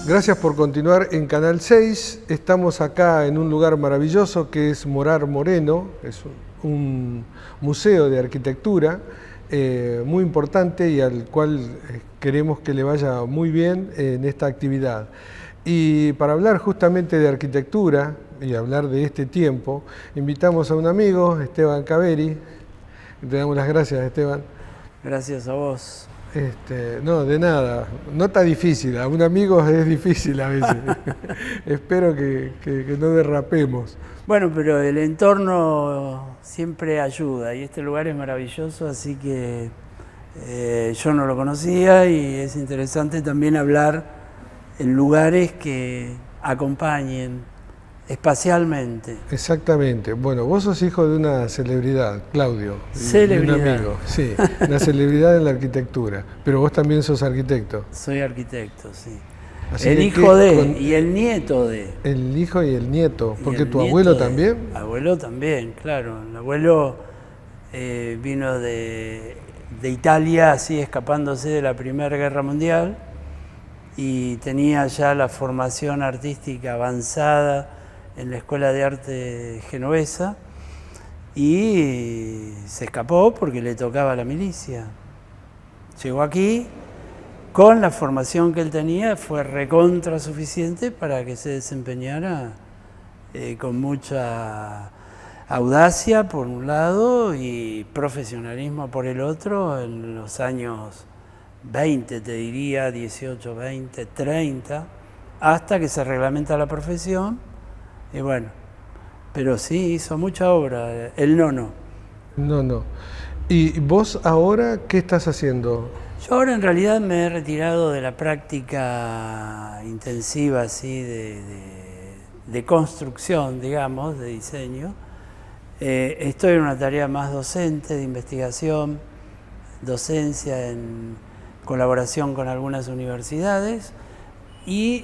Gracias por continuar en Canal 6. Estamos acá en un lugar maravilloso que es Morar Moreno. Es un museo de arquitectura muy importante y al cual queremos que le vaya muy bien en esta actividad. Y para hablar justamente de arquitectura y hablar de este tiempo, invitamos a un amigo, Esteban Caveri. Te damos las gracias, Esteban. Gracias a vos. No, de nada. No está difícil. A un amigo es difícil a veces. Espero que no derrapemos. Bueno, pero el entorno siempre ayuda y este lugar es maravilloso, así que yo no lo conocía y es interesante también hablar en lugares que acompañen espacialmente. Exactamente. Bueno, vos sos hijo de una celebridad, Claudio. Celebridad. De un amigo, sí. Una celebridad en la arquitectura. Pero vos también sos arquitecto. Soy arquitecto, sí. Así el hijo de y el nieto de. El hijo y el nieto. Porque tu nieto abuelo también. Abuelo también, claro. El abuelo vino de Italia, así escapándose de la Primera Guerra Mundial, y tenía ya la formación artística avanzada en la Escuela de Arte Genovesa y se escapó porque le tocaba la milicia. Llegó aquí, con la formación que él tenía, fue recontra suficiente para que se desempeñara con mucha audacia por un lado y profesionalismo por el otro en los años 20, te diría, 18, 20, 30, hasta que se reglamenta la profesión. Y bueno, pero sí, hizo mucha obra, el nono. No. ¿Y vos ahora qué estás haciendo? Yo ahora en realidad me he retirado de la práctica intensiva así de construcción, digamos, de diseño. Estoy en una tarea más docente, de investigación, docencia en colaboración con algunas universidades y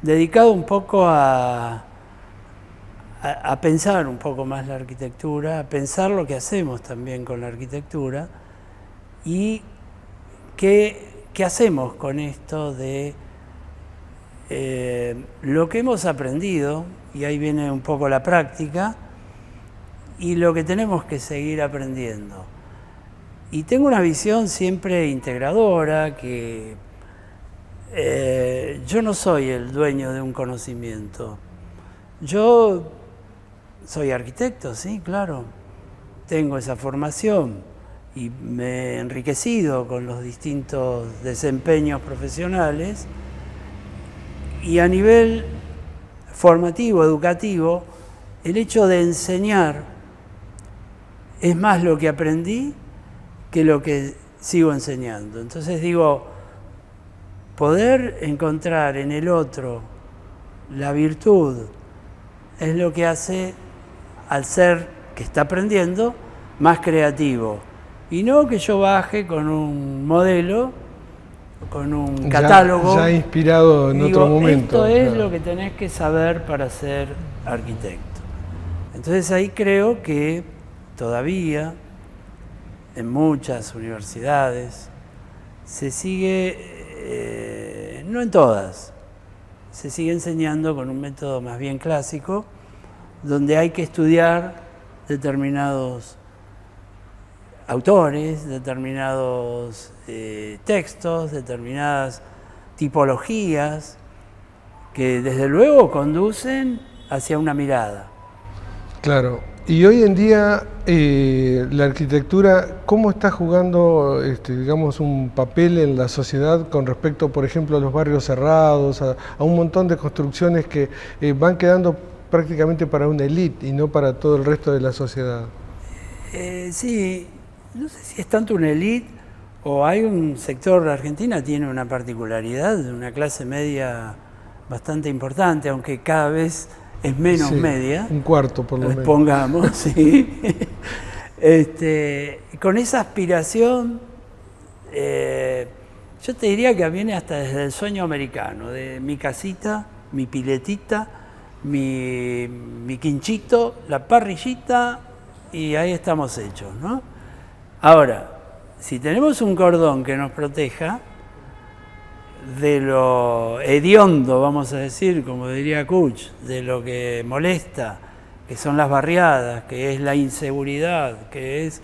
dedicado un poco a pensar un poco más la arquitectura, a pensar lo que hacemos también con la arquitectura y qué hacemos con esto de lo que hemos aprendido, y ahí viene un poco la práctica, y lo que tenemos que seguir aprendiendo. Y tengo una visión siempre integradora, que yo no soy el dueño de un conocimiento. Yo soy arquitecto, sí, claro. Tengo esa formación y me he enriquecido con los distintos desempeños profesionales. Y a nivel formativo, educativo, el hecho de enseñar es más lo que aprendí que lo que sigo enseñando. Entonces digo, poder encontrar en el otro la virtud es lo que hace al ser que está aprendiendo más creativo. Y no que yo baje con un modelo, con un catálogo. Ya inspirado en otro momento. Esto es lo que tenés que saber para ser arquitecto. Entonces ahí creo que todavía en muchas universidades se sigue, no en todas, se sigue enseñando con un método más bien clásico, donde hay que estudiar determinados autores, determinados textos, determinadas tipologías, que desde luego conducen hacia una mirada. Claro. Y hoy en día la arquitectura, ¿cómo está jugando, digamos, un papel en la sociedad con respecto, por ejemplo, a los barrios cerrados, a un montón de construcciones que van quedando prácticamente para una élite y no para todo el resto de la sociedad? Sí, no sé si es tanto una élite o hay un sector de Argentina tiene una particularidad de una clase media bastante importante, aunque cada vez es menos media. Un cuarto por lo menos. Pongamos, sí. Con esa aspiración, yo te diría que viene hasta desde el sueño americano, de mi casita, mi piletita, mi quinchito, la parrillita, y ahí estamos hechos, ¿no? Ahora, si tenemos un cordón que nos proteja, de lo hediondo, vamos a decir, como diría Kuch, de lo que molesta, que son las barriadas, que es la inseguridad, que es,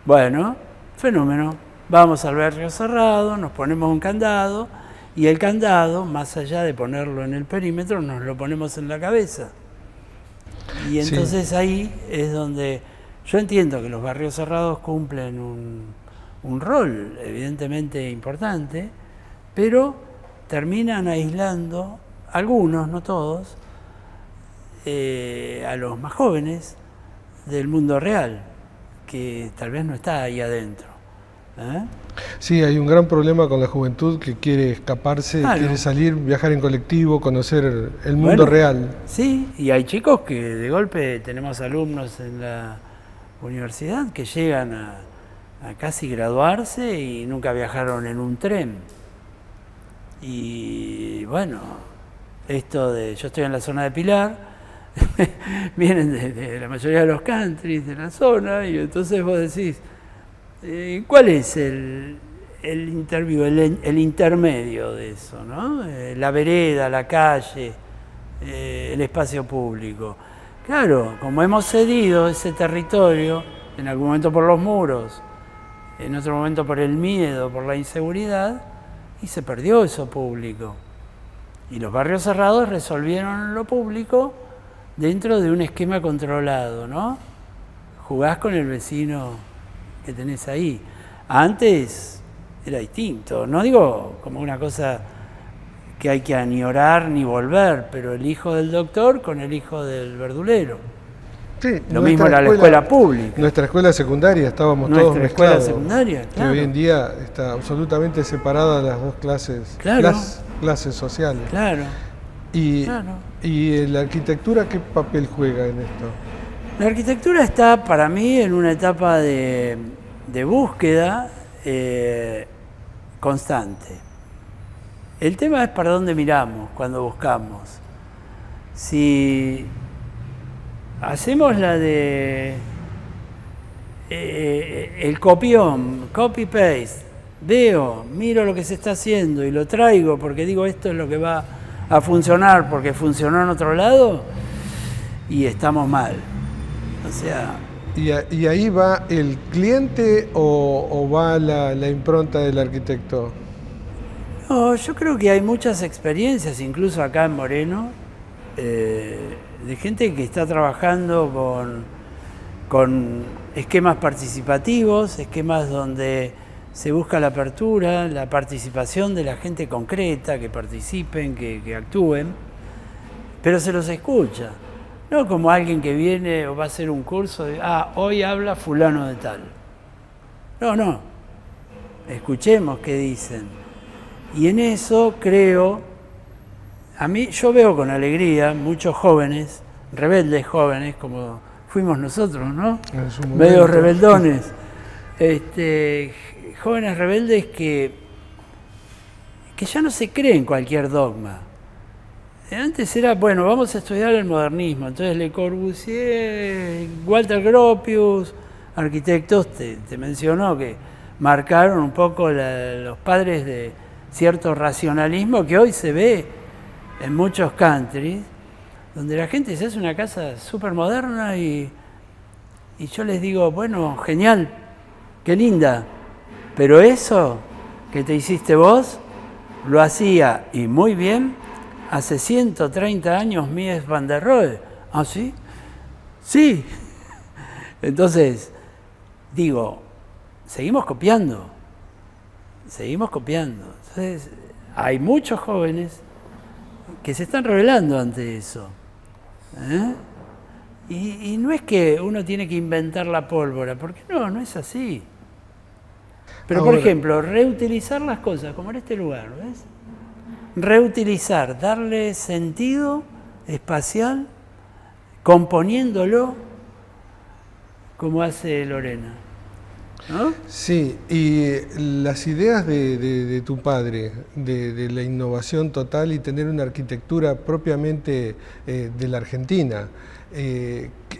bueno, fenómeno. Vamos al barrio cerrado, nos ponemos un candado y el candado, más allá de ponerlo en el perímetro, nos lo ponemos en la cabeza. Y entonces sí, ahí es donde yo entiendo que los barrios cerrados cumplen un rol evidentemente importante, pero terminan aislando, algunos, no todos, a los más jóvenes del mundo real, que tal vez no está ahí adentro. Sí, hay un gran problema con la juventud que quiere escaparse, claro, quiere salir, viajar en colectivo, conocer el mundo real. Sí, y hay chicos que de golpe tenemos alumnos en la universidad que llegan a casi graduarse y nunca viajaron en un tren. Y bueno, esto de, yo estoy en la zona de Pilar, vienen de la mayoría de los countries de la zona, y entonces vos decís, ¿cuál es el intermedio de eso, ¿no? La vereda, la calle, el espacio público. Claro, como hemos cedido ese territorio, en algún momento por los muros, en otro momento por el miedo, por la inseguridad, y se perdió eso público. Y los barrios cerrados resolvieron lo público dentro de un esquema controlado, ¿no? Jugás con el vecino que tenés ahí. Antes era distinto, no digo como una cosa que hay que añorar ni volver, pero el hijo del doctor con el hijo del verdulero. Sí, lo mismo era la escuela pública. Nuestra escuela secundaria estábamos todos mezclados. Nuestra escuela secundaria, claro. Que hoy en día está absolutamente separada las dos clases, claro, las clases sociales. Claro. Y, claro. ¿Y la arquitectura qué papel juega en esto? La arquitectura está para mí en una etapa de búsqueda constante. El tema es para dónde miramos cuando buscamos. Si hacemos la de el copión, copy-paste, veo, miro lo que se está haciendo y lo traigo porque digo esto es lo que va a funcionar porque funcionó en otro lado, y estamos mal. O sea... ¿Y ahí va el cliente o va la impronta del arquitecto? No, yo creo que hay muchas experiencias, incluso acá en Moreno, de gente que está trabajando con esquemas participativos, esquemas donde se busca la apertura, la participación de la gente concreta, que participen, que actúen, pero se los escucha. No como alguien que viene o va a hacer un curso de, hoy habla fulano de tal. No, escuchemos qué dicen. Y en eso creo, yo veo con alegría muchos jóvenes, rebeldes jóvenes, como fuimos nosotros, ¿no? Medios rebeldones. Jóvenes rebeldes que ya no se creen cualquier dogma. Antes era, bueno, vamos a estudiar el modernismo. Entonces Le Corbusier, Walter Gropius, arquitectos, te mencionó que marcaron un poco los padres de cierto racionalismo que hoy se ve en muchos countries, donde la gente se hace una casa súper moderna y yo les digo, bueno, genial, qué linda, pero eso que te hiciste vos, lo hacía, y muy bien, hace 130 años Mies van der Rohe. ¿Ah, sí? Sí. Entonces, digo, seguimos copiando. Entonces, hay muchos jóvenes que se están rebelando ante eso. Y no es que uno tiene que inventar la pólvora, porque no es así. Pero, ahora, por ejemplo, reutilizar las cosas, como en este lugar, ¿ves? Reutilizar, darle sentido espacial, componiéndolo como hace Lorena, ¿no? Sí, y las ideas de tu padre, de la innovación total y tener una arquitectura propiamente de la Argentina,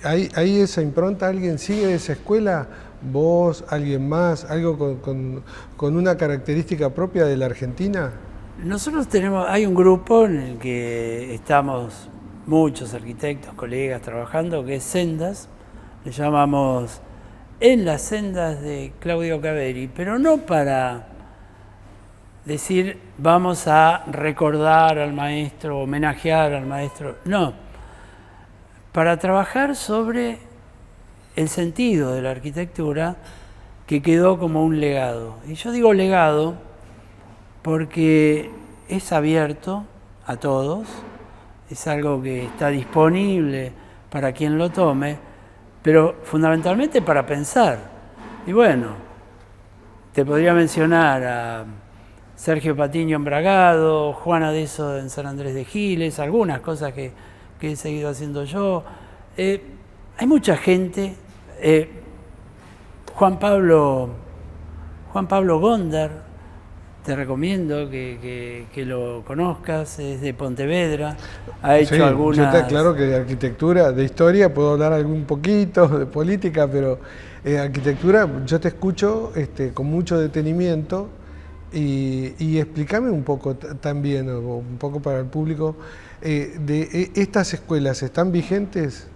¿hay esa impronta? ¿Alguien sigue esa escuela? ¿Vos? ¿Alguien más? ¿Algo con una característica propia de la Argentina? Nosotros hay un grupo en el que estamos muchos arquitectos, colegas trabajando, que es Sendas, le llamamos En las sendas de Claudio Caveri, pero no para decir vamos a recordar al maestro, homenajear al maestro, no, para trabajar sobre el sentido de la arquitectura que quedó como un legado. Y yo digo legado porque es abierto a todos, es algo que está disponible para quien lo tome, pero fundamentalmente para pensar. Y bueno, te podría mencionar a Sergio Patiño en Bragado, Juan Adeso en San Andrés de Giles, algunas cosas que he seguido haciendo yo. Hay mucha gente, Juan Pablo Gondar, te recomiendo que lo conozcas, es de Pontevedra, ha hecho algunas... Yo te aclaro que de arquitectura, de historia, puedo hablar algún poquito, de política, pero arquitectura yo te escucho con mucho detenimiento y explícame un poco también, un poco para el público, de estas escuelas, ¿están vigentes?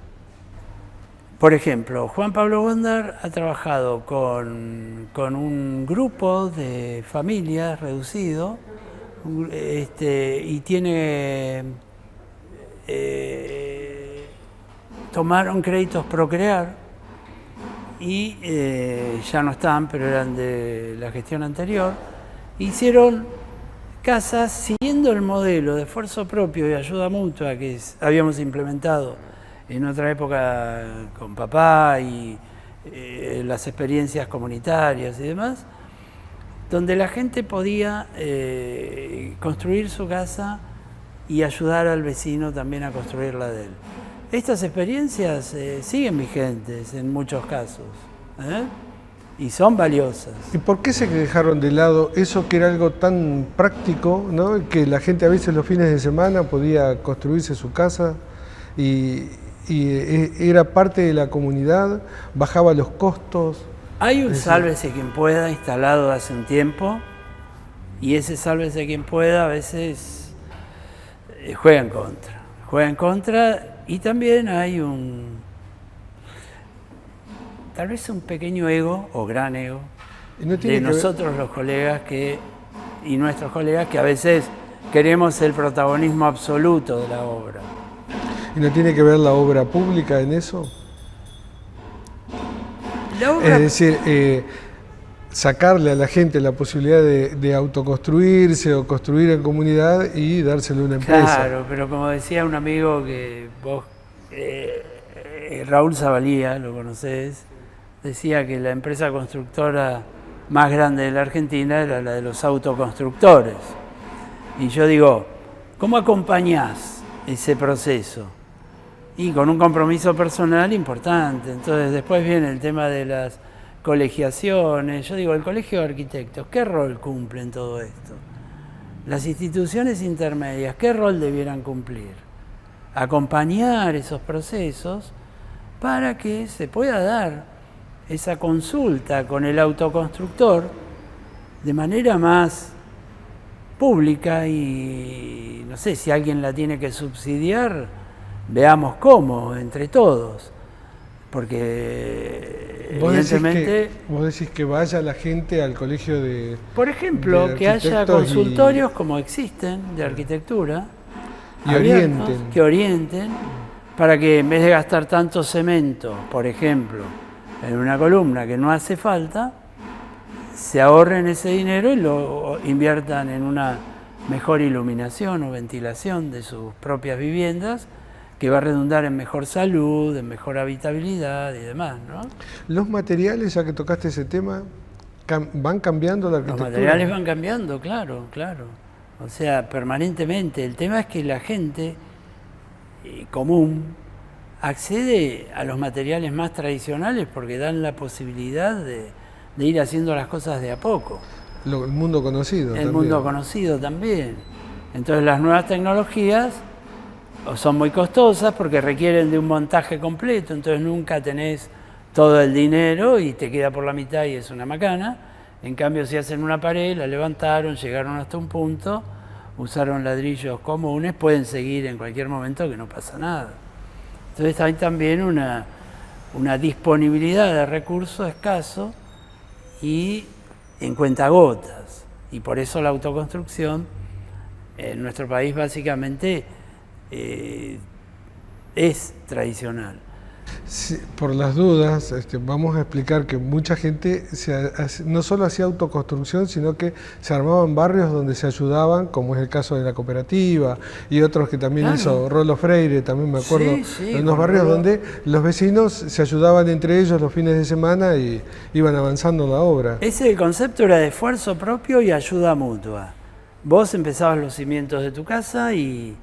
Por ejemplo, Juan Pablo Gondar ha trabajado con un grupo de familias reducido y tiene tomaron créditos Procrear y ya no están, pero eran de la gestión anterior. Hicieron casas siguiendo el modelo de esfuerzo propio y ayuda mutua que habíamos implementado en otra época con papá y las experiencias comunitarias y demás, donde la gente podía construir su casa y ayudar al vecino también a construir la de él. Estas experiencias siguen vigentes en muchos casos y son valiosas. ¿Y por qué se dejaron de lado eso que era algo tan práctico, ¿no? Que la gente a veces los fines de semana podía construirse su casa y era parte de la comunidad, bajaba los costos? Hay un Sálvese quien pueda instalado hace un tiempo y ese Sálvese quien pueda a veces juega en contra y también hay tal vez un pequeño ego o gran ego de nosotros los colegas y nuestros colegas que a veces queremos el protagonismo absoluto de la obra. ¿Y no tiene que ver la obra pública en eso? Es decir, sacarle a la gente la posibilidad de autoconstruirse o construir en comunidad y dárselo a una empresa. Claro, pero como decía un amigo que vos, Raúl Zavalía, lo conocés, decía que la empresa constructora más grande de la Argentina era la de los autoconstructores. Y yo digo, ¿cómo acompañás ese proceso? Y con un compromiso personal importante. Entonces después viene el tema de las colegiaciones. Yo digo, el Colegio de Arquitectos, ¿qué rol cumple en todo esto? Las instituciones intermedias, ¿qué rol debieran cumplir? Acompañar esos procesos para que se pueda dar esa consulta con el autoconstructor de manera más pública y no sé si alguien la tiene que subsidiar, veamos cómo, entre todos, porque evidentemente... Vos decís que vaya la gente al colegio de... Por ejemplo, que haya consultorios como existen de arquitectura, y abiertos, que orienten, para que en vez de gastar tanto cemento, por ejemplo, en una columna que no hace falta, se ahorren ese dinero y lo inviertan en una mejor iluminación o ventilación de sus propias viviendas, que va a redundar en mejor salud, en mejor habitabilidad y demás, ¿no? ¿Los materiales, ya que tocaste ese tema, van cambiando la arquitectura? Los materiales van cambiando, claro. O sea, permanentemente. El tema es que la gente común accede a los materiales más tradicionales porque dan la posibilidad de ir haciendo las cosas de a poco. El mundo conocido también. El mundo conocido también. Entonces las nuevas tecnologías son muy costosas porque requieren de un montaje completo, entonces nunca tenés todo el dinero y te queda por la mitad y es una macana. En cambio, si hacen una pared, la levantaron, llegaron hasta un punto usaron ladrillos comunes, pueden seguir en cualquier momento que no pasa nada. Entonces hay también una disponibilidad de recursos escaso y en cuentagotas. Y por eso la autoconstrucción en nuestro país básicamente es tradicional. Sí, por las dudas, vamos a explicar que mucha gente no solo hacía autoconstrucción, sino que se armaban barrios donde se ayudaban, como es el caso de la cooperativa y otros que también hizo Rolo Freire, también me acuerdo, en unos barrios donde los vecinos se ayudaban entre ellos los fines de semana y iban avanzando en la obra. Ese concepto era de esfuerzo propio y ayuda mutua. Vos empezabas los cimientos de tu casa y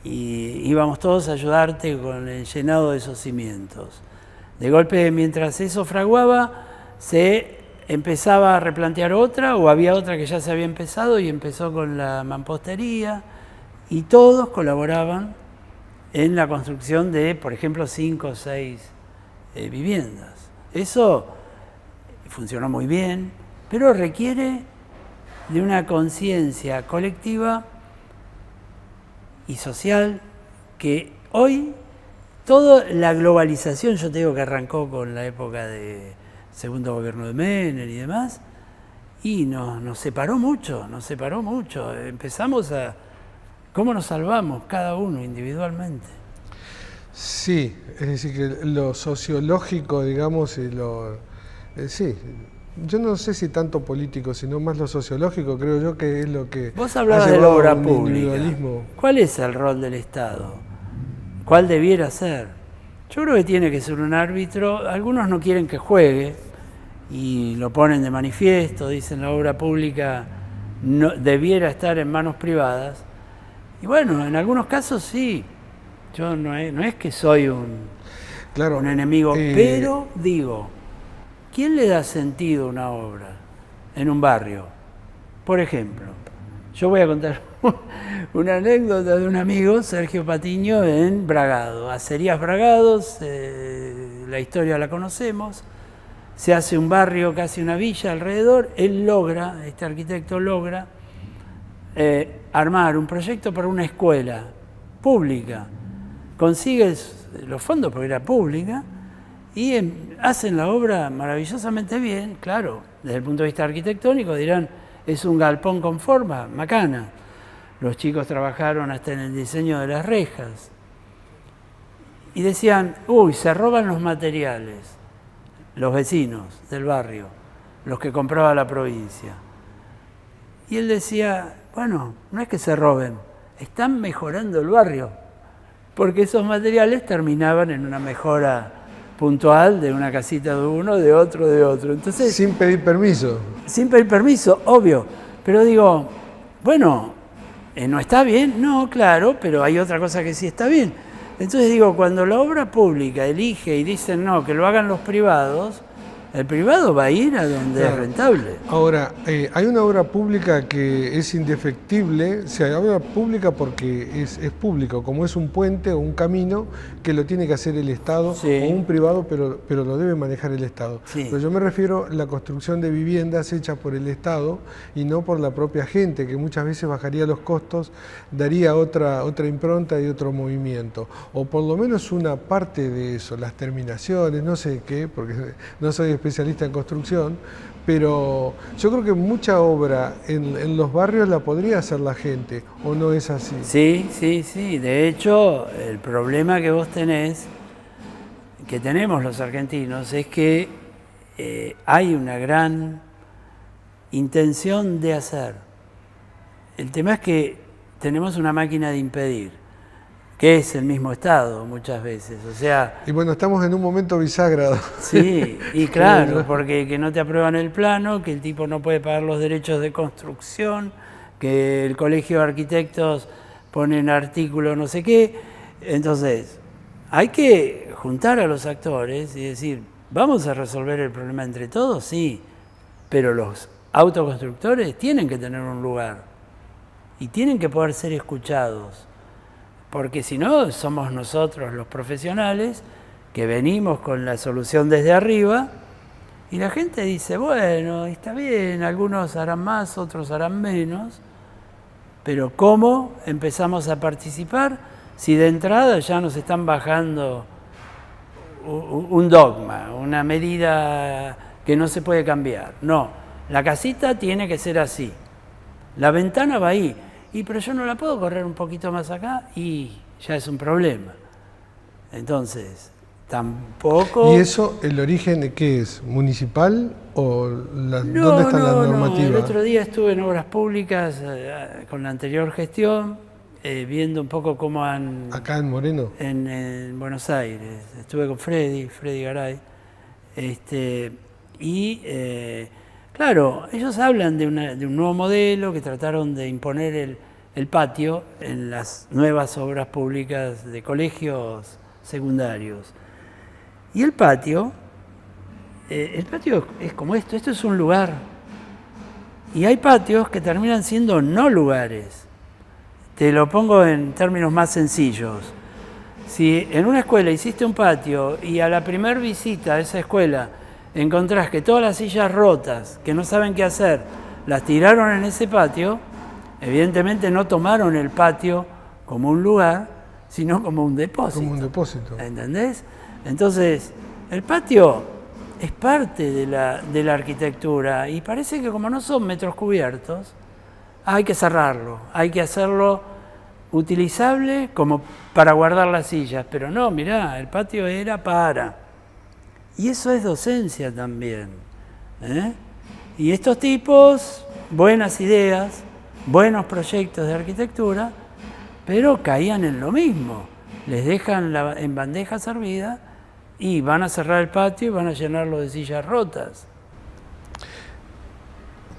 íbamos todos a ayudarte con el llenado de esos cimientos. De golpe, mientras eso fraguaba, se empezaba a replantear otra, o había otra que ya se había empezado y empezó con la mampostería, y todos colaboraban en la construcción de, por ejemplo, 5 o 6 viviendas. Eso funcionó muy bien, pero requiere de una conciencia colectiva y social, que hoy toda la globalización, yo te digo que arrancó con la época de segundo gobierno de Menem y demás, y nos separó mucho, empezamos a cómo nos salvamos cada uno individualmente. Sí, es decir, que lo sociológico, digamos, y sí. Yo no sé si tanto político, sino más lo sociológico, creo yo que es lo que... Vos hablabas de la obra pública. ¿Cuál es el rol del Estado? ¿Cuál debiera ser? Yo creo que tiene que ser un árbitro. Algunos no quieren que juegue y lo ponen de manifiesto, dicen la obra pública no, debiera estar en manos privadas. Y bueno, en algunos casos sí. Yo no es que soy un enemigo, pero digo... ¿Quién le da sentido a una obra en un barrio? Por ejemplo, yo voy a contar una anécdota de un amigo, Sergio Patiño, en Bragado. Acerías Bragados, la historia la conocemos, se hace un barrio, casi una villa alrededor. Él logra, este arquitecto logra, armar un proyecto para una escuela pública. Consigue los fondos porque era pública, y hacen la obra maravillosamente bien, claro, desde el punto de vista arquitectónico dirán, es un galpón con forma, macana. Los chicos trabajaron hasta en el diseño de las rejas. Y decían, uy, se roban los materiales, los vecinos del barrio, los que compraba la provincia. Y él decía, bueno, no es que se roben, están mejorando el barrio, porque esos materiales terminaban en una mejora puntual de una casita de uno, de otro, de otro. Entonces, sin pedir permiso. Sin pedir permiso, obvio. Pero digo, bueno, ¿no está bien? No, claro, pero hay otra cosa que sí está bien. Entonces digo, cuando la obra pública elige y dicen no, que lo hagan los privados, el privado va a ir a donde es rentable. Ahora, hay una obra pública que es indefectible, o sea, hay obra pública porque es público, como es un puente o un camino que lo tiene que hacer el Estado, sí, o un privado, pero lo debe manejar el Estado. Sí. Pero yo me refiero a la construcción de viviendas hechas por el Estado y no por la propia gente, que muchas veces bajaría los costos, daría otra impronta y otro movimiento. O por lo menos una parte de eso, las terminaciones, no sé qué, porque no soy especialista en construcción, pero yo creo que mucha obra en los barrios la podría hacer la gente, ¿o no es así? Sí, sí, sí. De hecho, el problema que vos tenés, que tenemos los argentinos, es que hay una gran intención de hacer. El tema es que tenemos una máquina de impedir, que es el mismo Estado muchas veces, o sea... Y bueno, estamos en un momento bisagra. Sí, y claro, porque que no te aprueban el plano, que el tipo no puede pagar los derechos de construcción, que el Colegio de Arquitectos pone en artículo no sé qué. Entonces, hay que juntar a los actores y decir, ¿vamos a resolver el problema entre todos? Sí, pero los autoconstructores tienen que tener un lugar y tienen que poder ser escuchados. Porque si no, somos nosotros los profesionales que venimos con la solución desde arriba y la gente dice, bueno, está bien, algunos harán más, otros harán menos, Pero ¿cómo empezamos a participar si de entrada ya nos están bajando un dogma, una medida que no se puede cambiar? No, la casita tiene que ser así, la ventana va ahí, pero yo no la puedo correr un poquito más acá y ya es un problema. Entonces, tampoco... ¿Y eso, el origen de qué es? ¿Municipal o dónde está la normativa? No, el otro día estuve en Obras Públicas con la anterior gestión, viendo un poco cómo han... ¿Acá en Moreno? En Buenos Aires. Estuve con Freddy Garay. Claro, ellos hablan de un nuevo modelo que trataron de imponer el patio en las nuevas obras públicas de colegios secundarios. Y el patio es como esto es un lugar. Y hay patios que terminan siendo no lugares. Te lo pongo en términos más sencillos. Si en una escuela hiciste un patio y a la primera visita a esa escuela encontrás que todas las sillas rotas, que no saben qué hacer, las tiraron en ese patio, evidentemente no tomaron el patio como un lugar, sino como un depósito. Como un depósito. ¿Entendés? Entonces, el patio es parte de la arquitectura y parece que como no son metros cubiertos, hay que cerrarlo, hay que hacerlo utilizable como para guardar las sillas. Pero no, mirá, el patio era para. Y eso es docencia también. Y estos tipos, buenas ideas, buenos proyectos de arquitectura, pero caían en lo mismo. Les dejan en bandeja servida y van a cerrar el patio y van a llenarlo de sillas rotas.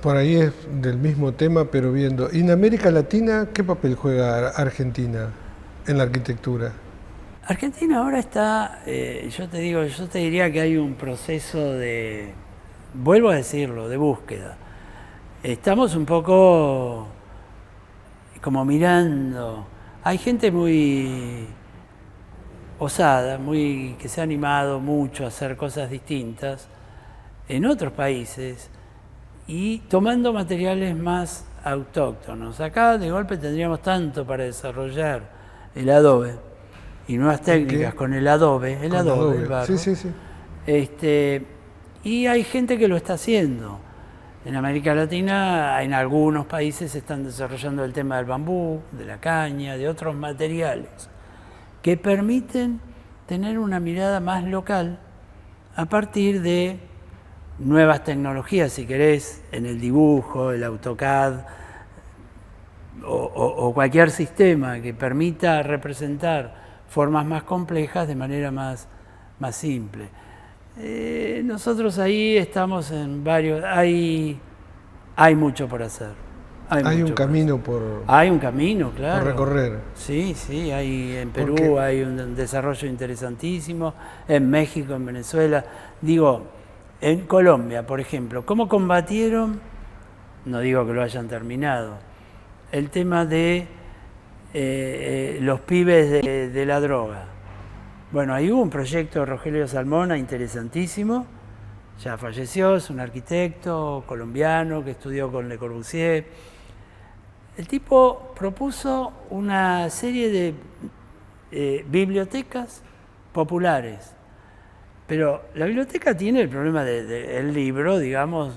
Por ahí es del mismo tema, pero viendo. ¿Y en América Latina qué papel juega Argentina en la arquitectura? Argentina ahora está, yo te diría que hay un proceso de, vuelvo a decirlo, de búsqueda. Estamos un poco como mirando. Hay gente muy osada, que se ha animado mucho a hacer cosas distintas en otros países y tomando materiales más autóctonos. Acá de golpe tendríamos tanto para desarrollar el adobe y nuevas técnicas con el adobe, el barro. Sí. Y hay gente que lo está haciendo. En América Latina, en algunos países se están desarrollando el tema del bambú, de la caña, de otros materiales que permiten tener una mirada más local a partir de nuevas tecnologías, si querés, en el dibujo, el AutoCAD o cualquier sistema que permita representar formas más complejas de manera más simple. Nosotros ahí estamos en varios... Hay mucho por hacer. Hay un camino Hay un camino, claro. por recorrer. Sí, en Perú hay un desarrollo interesantísimo, en México, en Venezuela. Digo, en Colombia, por ejemplo, ¿cómo combatieron? No digo que lo hayan terminado. El tema de los pibes de la droga. Bueno, ahí hubo un proyecto de Rogelio Salmona interesantísimo, ya falleció, es un arquitecto colombiano que estudió con Le Corbusier. El tipo propuso una serie de bibliotecas populares, pero la biblioteca tiene el problema del libro, digamos.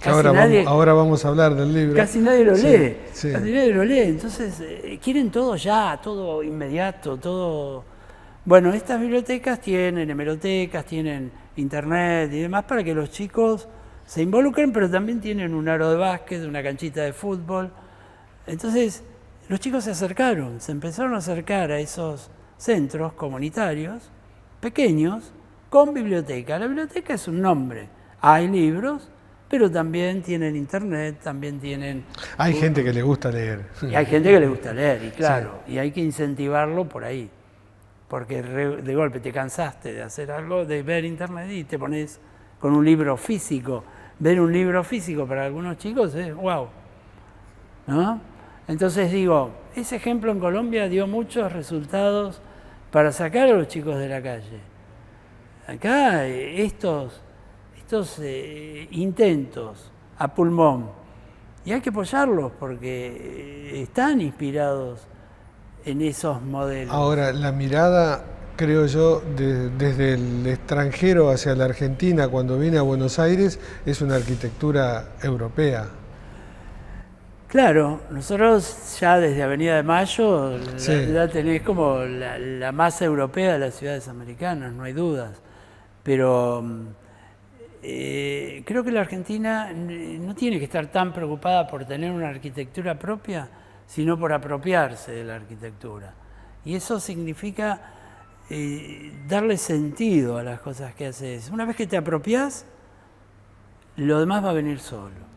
Ahora vamos a hablar del libro. Casi nadie lo lee. Sí. Casi nadie lo lee. Entonces, quieren todo ya, todo inmediato, todo. Bueno, estas bibliotecas tienen hemerotecas, tienen internet y demás para que los chicos se involucren, pero también tienen un aro de básquet, una canchita de fútbol. Entonces, los chicos se empezaron a acercar a esos centros comunitarios, pequeños, con biblioteca. La biblioteca es un nombre. Hay libros, pero también tienen internet, también tienen... Hay gente que le gusta leer. Y hay gente que le gusta leer, y claro, y hay que incentivarlo por ahí. Porque de golpe te cansaste de hacer algo, de ver internet y te pones con un libro físico. Ver un libro físico para algunos chicos es wow, ¿no? Entonces digo, ese ejemplo en Colombia dio muchos resultados para sacar a los chicos de la calle. Acá estos intentos a pulmón Y hay que apoyarlos porque están inspirados en esos modelos. Ahora, la mirada, creo yo, desde el extranjero hacia la Argentina, cuando viene a Buenos Aires, es una arquitectura europea. Claro, nosotros ya desde Avenida de Mayo Sí. la tenés como la más europea de las ciudades americanas, no hay dudas. Pero creo que la Argentina no tiene que estar tan preocupada por tener una arquitectura propia, sino por apropiarse de la arquitectura. Y eso significa darle sentido a las cosas que haces. Una vez que te apropias, lo demás va a venir solo.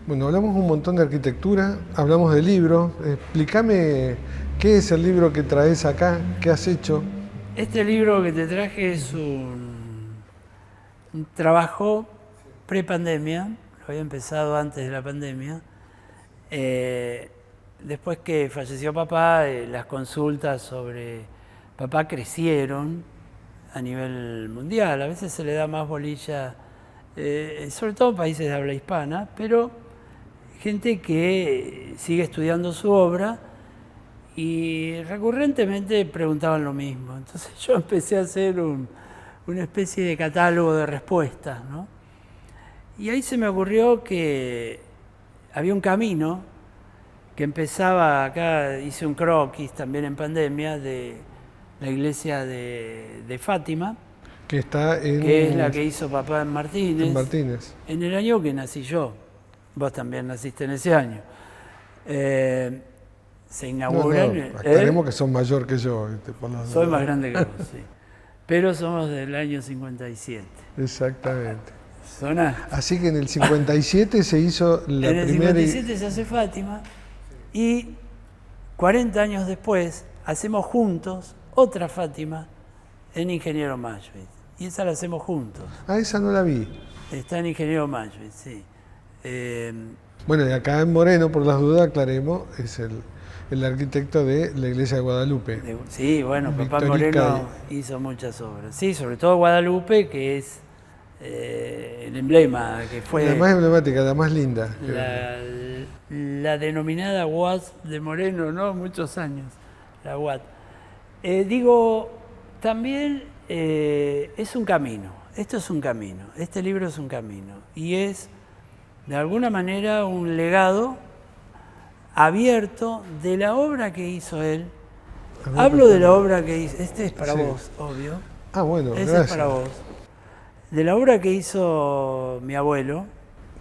Bueno, hablamos un montón de arquitectura, hablamos de libros. Explícame qué es el libro que traes acá, qué has hecho. Este libro que te traje es un trabajo pre-pandemia, lo había empezado antes de la pandemia. Después que falleció papá, las consultas sobre papá crecieron a nivel mundial. A veces se le da más bolilla, sobre todo en países de habla hispana, pero gente que sigue estudiando su obra y recurrentemente preguntaban lo mismo. Entonces yo empecé a hacer una especie de catálogo de respuestas, ¿no? Y ahí se me ocurrió que había un camino que empezaba, acá hice un croquis también en pandemia, de la iglesia de Fátima, Que está que es la que hizo papá en Martínez, en el año que nací yo. Vos también naciste en ese año. Se inauguran... No, aclaremos que son mayor que yo. Soy más grande que vos, sí. Pero somos del año 57. Exactamente. ¿Sonás? Así que en el 57 se hizo la En el primera... 57 se hace Fátima y 40 años después hacemos juntos otra Fátima en Ingeniero Mayuit. Y esa la hacemos juntos. Ah, esa no la vi. Está en Ingeniero Mayuit, sí. Bueno, y acá en Moreno, por las dudas, aclaremos, es el arquitecto de la iglesia de Guadalupe. Sí, bueno, papá Victorica Moreno hizo muchas obras. Sí, sobre todo Guadalupe, que es el emblema, que fue La más emblemática, la más linda. la denominada UAT de Moreno, ¿no? Muchos años, la UAT. Digo, también es un camino, esto es un camino, este libro es un camino, y es, de alguna manera, un legado abierto de la obra que hizo él. Hablo de la obra que hizo, este es para vos, obvio. Ah, bueno, Ese gracias. es para vos. De la obra que hizo mi abuelo,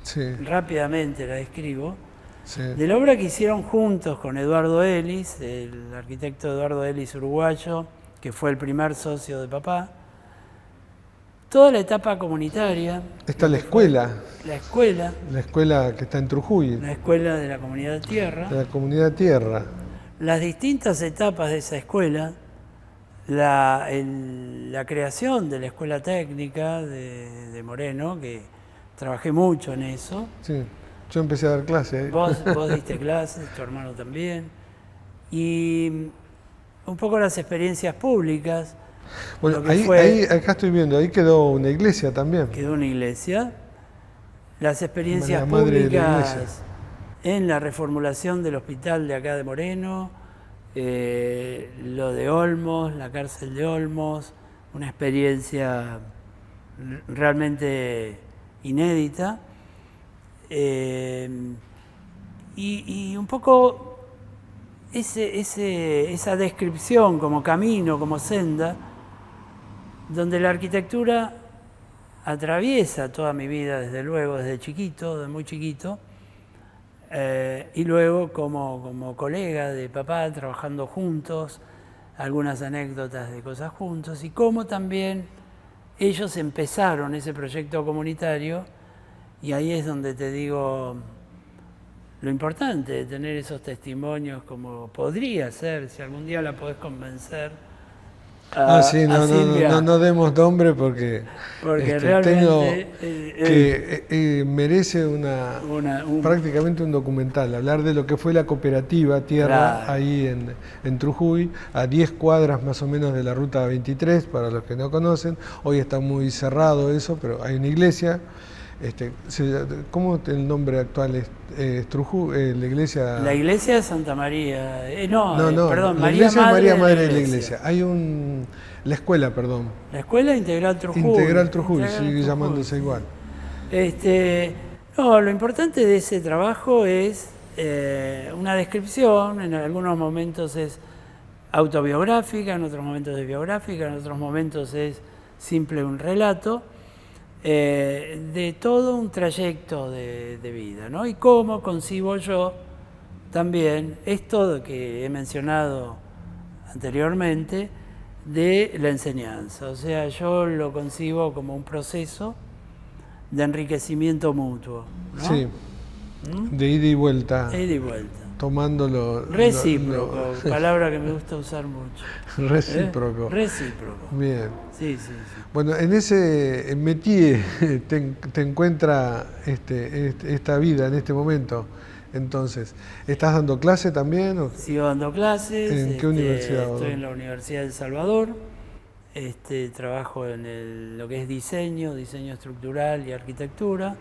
Sí, rápidamente la describo, sí. de la obra que hicieron juntos con Eduardo Ellis, el arquitecto Eduardo Ellis uruguayo, que fue el primer socio de papá, toda la etapa comunitaria. Está la escuela La escuela que está en Trujuy, la escuela de la comunidad Tierra, de la comunidad Tierra. las distintas etapas de esa escuela, la creación de la escuela técnica de Moreno, que trabajé mucho en eso. Sí, yo empecé a dar clases ahí. Vos diste clases, tu hermano también. Y un poco las experiencias públicas. Bueno, lo que fue- acá estoy viendo, ahí quedó una iglesia también. Quedó una iglesia. Las experiencias La madre de la públicas iglesia. en la reformulación del hospital de acá de Moreno, lo de Olmos, la cárcel de Olmos, una experiencia realmente inédita. Y un poco esa descripción como camino, como senda, donde la arquitectura atraviesa toda mi vida, desde luego, desde chiquito, desde muy chiquito, y luego como colega de papá, trabajando juntos, algunas anécdotas de cosas juntos, y cómo también ellos empezaron ese proyecto comunitario, y ahí es donde te digo lo importante de tener esos testimonios, como podría ser, si algún día la podés convencer. Sí, no demos nombre porque realmente merece prácticamente un documental, hablar de lo que fue la cooperativa Tierra, claro, ahí en Trujuy, a 10 cuadras más o menos de la ruta 23, para los que no conocen. Hoy está muy cerrado eso, pero hay una iglesia ¿Cómo el nombre actual es? Trujú, la iglesia... La iglesia de Santa María, perdón, la iglesia María María Madre de de la iglesia. Hay la escuela, perdón. La escuela Integral Trujuy. Integral Trujuy, Integral sigue Trujuy, llamándose sí. igual. Lo importante de ese trabajo es una descripción, en algunos momentos es autobiográfica, en otros momentos es biográfica, en otros momentos es simple un relato, de todo un trayecto de vida, ¿no? Y cómo concibo yo también esto que he mencionado anteriormente de la enseñanza. O sea, yo lo concibo como un proceso de enriquecimiento mutuo, ¿no? Sí, de ida y vuelta. De ida y vuelta. Tomándolo. Recíproco, palabra que me gusta usar mucho. Recíproco. Recíproco. Bien. Sí, sí, sí. Bueno, en ese métier te encuentra esta vida en este momento. Entonces, ¿estás dando clase también? ¿O? Sigo dando clases. ¿En qué universidad? Estoy en la Universidad de El Salvador. Trabajo en lo que es diseño estructural y arquitectura.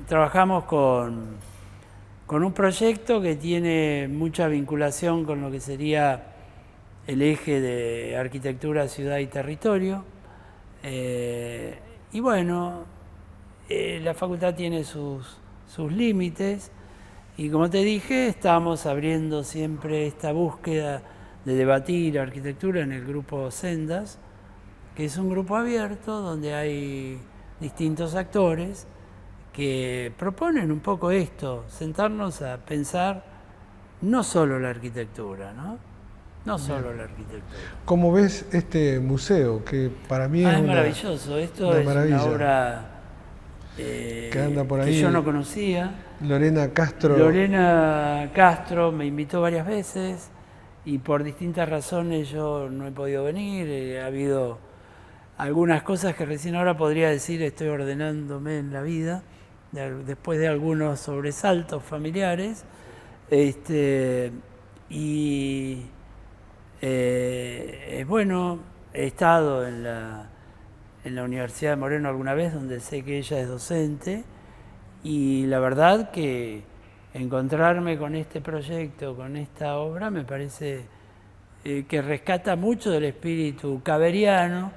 Trabajamos con un proyecto que tiene mucha vinculación con lo que sería el eje de arquitectura, ciudad y territorio. Y bueno, la facultad tiene sus límites y como te dije, estamos abriendo siempre esta búsqueda de debatir arquitectura en el grupo Sendas, que es un grupo abierto donde hay distintos actores que proponen un poco esto, sentarnos a pensar no solo la arquitectura, ¿no? No solo la arquitectura. ¿Cómo ves este museo? Que para mí es maravilloso. Esto es una obra que anda por ahí, que yo no conocía. Lorena Castro. Lorena Castro me invitó varias veces y por distintas razones yo no he podido venir. Ha habido algunas cosas que recién ahora podría decir estoy ordenándome en la vida, después de algunos sobresaltos familiares. Bueno, he estado en la Universidad de Moreno alguna vez, donde sé que ella es docente, y la verdad que encontrarme con este proyecto, con esta obra, me parece que rescata mucho del espíritu caberiano,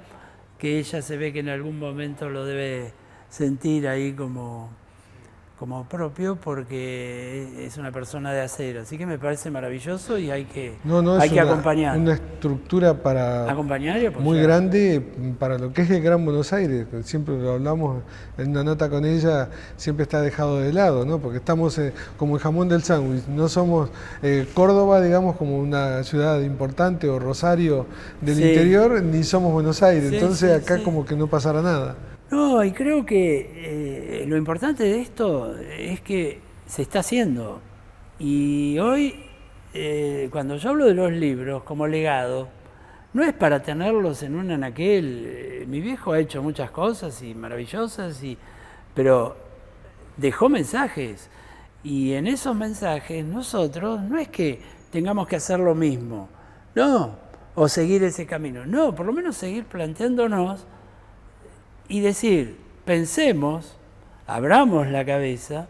que ella se ve que en algún momento lo debe sentir ahí como propio, porque es una persona de acero. Así que me parece maravilloso y hay que acompañar. Una estructura para acompañar y apoyar. Muy grande para lo que es el Gran Buenos Aires. Siempre lo hablamos en una nota con ella, siempre está dejado de lado, ¿no? Porque estamos como el jamón del sándwich. No somos Córdoba, digamos, como una ciudad importante, o Rosario del interior, ni somos Buenos Aires. Entonces acá como que no pasará nada. No, y creo que lo importante de esto es que se está haciendo. Y hoy, cuando yo hablo de los libros como legado, no es para tenerlos en un anaquel. Mi viejo ha hecho muchas cosas y maravillosas, pero dejó mensajes. Y en esos mensajes nosotros no es que tengamos que hacer lo mismo, no, o seguir ese camino. No, por lo menos seguir planteándonos y decir, pensemos, abramos la cabeza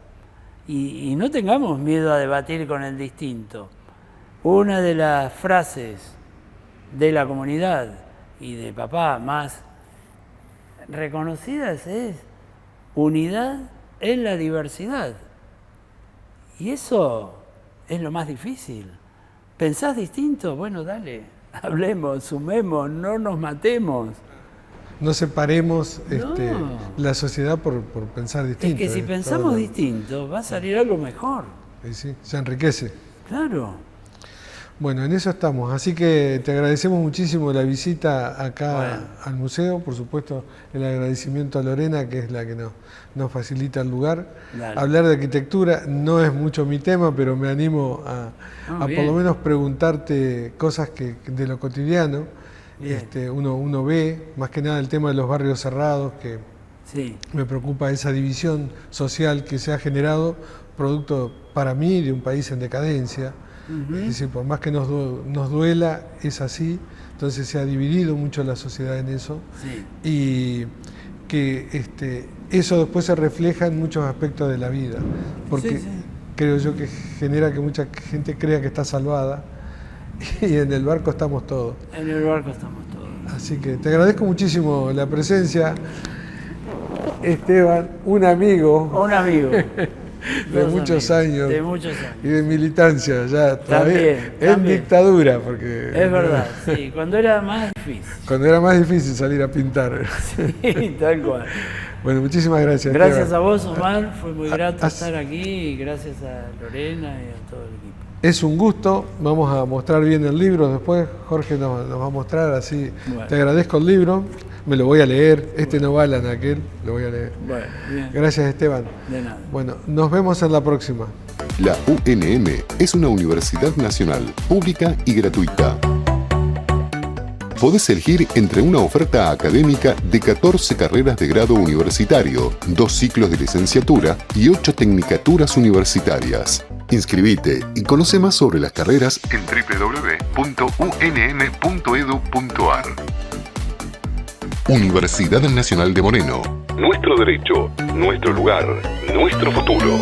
y no tengamos miedo a debatir con el distinto. Una de las frases de la comunidad y de papá más reconocidas es unidad en la diversidad. Y eso es lo más difícil. ¿Pensás distinto? Bueno, dale, hablemos, sumemos, no nos matemos. No separemos la sociedad por pensar distinto. Es que si pensamos distinto, va a salir algo mejor. Sí, se enriquece. Claro. Bueno, en eso estamos. Así que te agradecemos muchísimo la visita acá al museo. Por supuesto, el agradecimiento a Lorena, que es la que nos facilita el lugar. Dale. Hablar de arquitectura no es mucho mi tema, pero me animo a por lo menos preguntarte cosas de lo cotidiano. Uno ve, más que nada, el tema de los barrios cerrados, que me preocupa esa división social que se ha generado, producto para mí de un país en decadencia. Es decir, por más que nos duela, es así. Entonces se ha dividido mucho la sociedad en eso. Y que eso después se refleja en muchos aspectos de la vida, porque Sí. creo yo que genera que mucha gente crea que está salvada y en el barco estamos todos. En el barco estamos todos. Así que te agradezco muchísimo la presencia, Esteban, un amigo Un amigo. de muchos años. De muchos años. Y de militancia, ya todavía en También. dictadura, porque Es verdad, sí. Cuando era más difícil. cuando era más difícil salir a pintar. Sí, tal cual. Bueno, muchísimas gracias. Gracias Esteban. a vos, Omar. Fue muy grato Has- estar aquí y gracias a Lorena y a todo el equipo. Es un gusto, vamos a mostrar bien el libro después, Jorge nos va a mostrar, así Bueno. te agradezco el libro, me lo voy a leer, no vale en aquel, lo voy a leer. Bueno, bien. Gracias, Esteban. De nada. Bueno, nos vemos en la próxima. La UNM es una universidad nacional, pública y gratuita. Podés elegir entre una oferta académica de 14 carreras de grado universitario, 2 ciclos de licenciatura y 8 tecnicaturas universitarias. Inscribite y conoce más sobre las carreras en www.unm.edu.ar. Universidad Nacional de Moreno. Nuestro derecho, nuestro lugar, nuestro futuro.